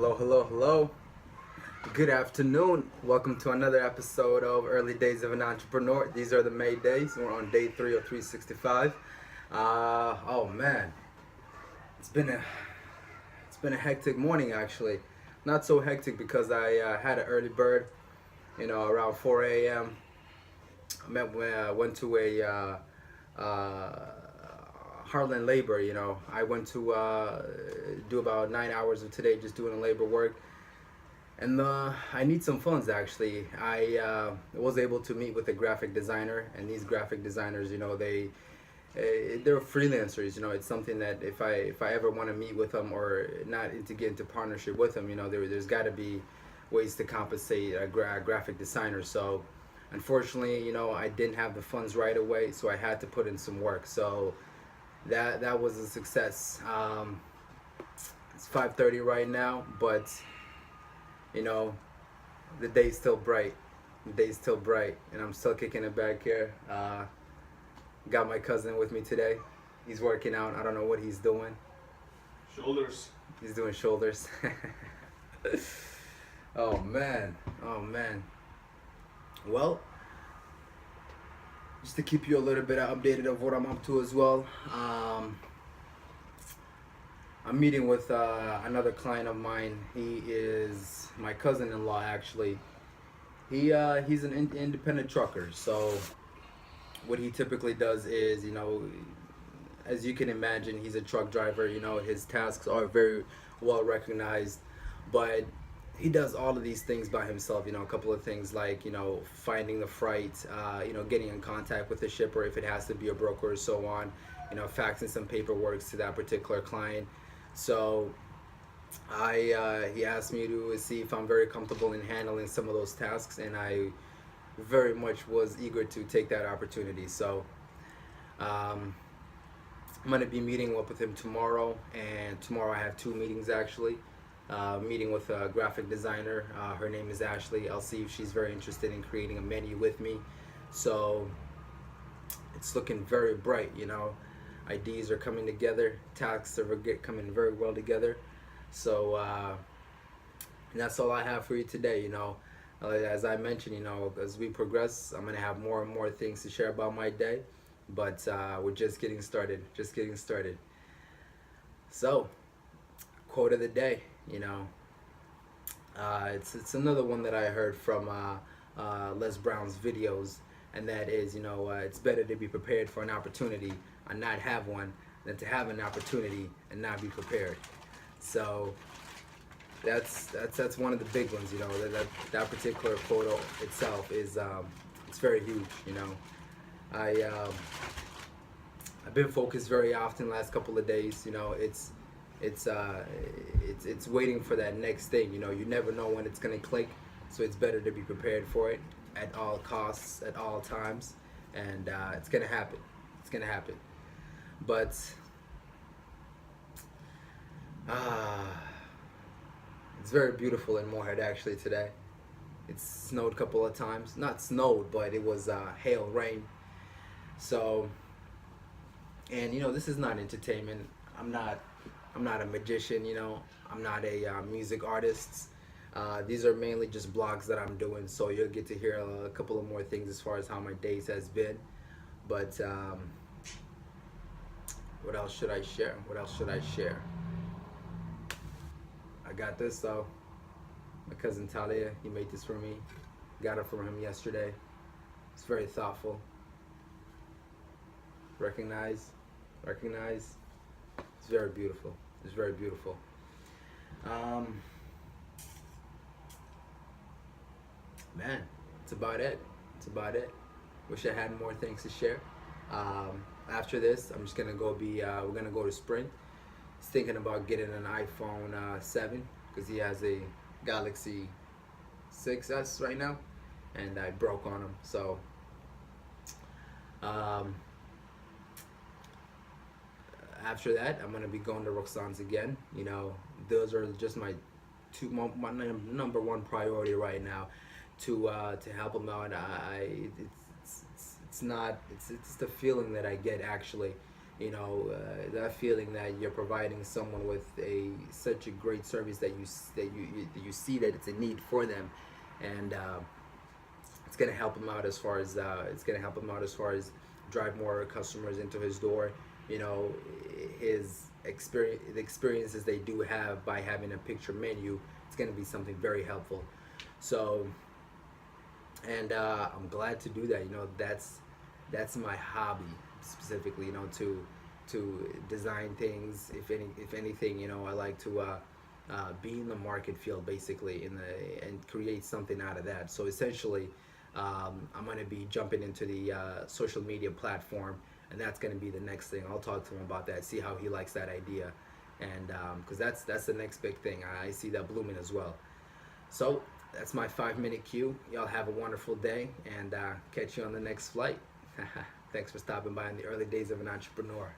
Hello, hello, hello. Good afternoon. Welcome to another episode of Early Days of an Entrepreneur. These are the MAYDAYZ. We're on day 3 of 365. Oh man, it's been a hectic morning actually. Not so hectic because I had an early bird. Around 4 a.m. Went to a Heartland labor. I went to do about 9 hours of today just doing labor work. And I need some funds actually. I was able to meet with a graphic designer, and these graphic designers, they're freelancers. It's something that if I ever want to meet with them or not to get into partnership with them, there's got to be ways to compensate a graphic designer. So unfortunately, I didn't have the funds right away, so I had to put in some work. So that was a success. It's 5:30 right now, but the day's still bright. The day's still bright, and I'm still kicking it back here. Got my cousin with me today. He's working out. I don't know what he's doing. Shoulders. He's doing shoulders. Oh man. Oh man. Well, just to keep you a little bit updated of what I'm up to as well. I'm meeting with another client of mine. He is my cousin-in-law actually. He's an independent trucker. So what he typically does is, as you can imagine, he's a truck driver. His tasks are very well recognized, but he does all of these things by himself. A couple of things like, finding the freight, getting in contact with the shipper if it has to be a broker or so on, faxing some paperwork to that particular client. So he asked me to see if I'm very comfortable in handling some of those tasks, and I very much was eager to take that opportunity. So I'm going to be meeting up with him tomorrow, and tomorrow I have 2 meetings actually. Meeting with a graphic designer. Her name is Ashley. I'll see if she's very interested in creating a menu with me. So it's looking very bright. Ideas are coming together. Tasks are coming very well together. So and that's all I have for you today. As I mentioned, as we progress, I'm gonna have more and more things to share about my day. But we're just getting started. Just getting started. So, quote of the day. It's another one that I heard from Les Brown's videos, and that is, it's better to be prepared for an opportunity and not have one than to have an opportunity and not be prepared. So that's one of the big ones. That particular quote itself is it's very huge. I've been focused very often last couple of days. It's waiting for that next thing. You never know when it's gonna click, so it's better to be prepared for it at all costs, at all times, and it's gonna happen. It's gonna happen. But it's very beautiful in Moorhead actually today. It snowed a couple of times. Not snowed, but it was hail, rain. So, and this is not entertainment. I'm not a magician. I'm not a music artist. These are mainly just blogs that I'm doing, so you'll get to hear a couple of more things as far as how my days has been. But what else should I share? I got this though. My cousin Talia, he made this for me. Got it from him yesterday. It's very thoughtful. Recognize. It's very beautiful. It's very beautiful. Man, it's about it. Wish I had more things to share. After this, I'm just gonna go we're gonna go to Sprint. He's thinking about getting an iPhone 7 because he has a Galaxy 6S right now, and I broke on him. So after that, I'm gonna be going to Roxanne's again. Those are just my number one priority right now, to help him out. It's the feeling that I get actually, that feeling that you're providing someone with such a great service that you see that it's a need for them, and it's gonna help him out as far as drive more customers into his door. You know, the experiences they do have by having a picture menu, it's gonna be something very helpful. So, and I'm glad to do that. That's my hobby specifically. To design things. If anything, I like to be in the market field basically and create something out of that. So essentially, I'm going to be jumping into the social media platform, and that's going to be the next thing. I'll talk to him about that, see how he likes that idea, and because that's the next big thing. I see that blooming as well. So that's my 5-minute cue. Y'all have a wonderful day, and catch you on the next flight. Thanks for stopping by in the early days of an entrepreneur.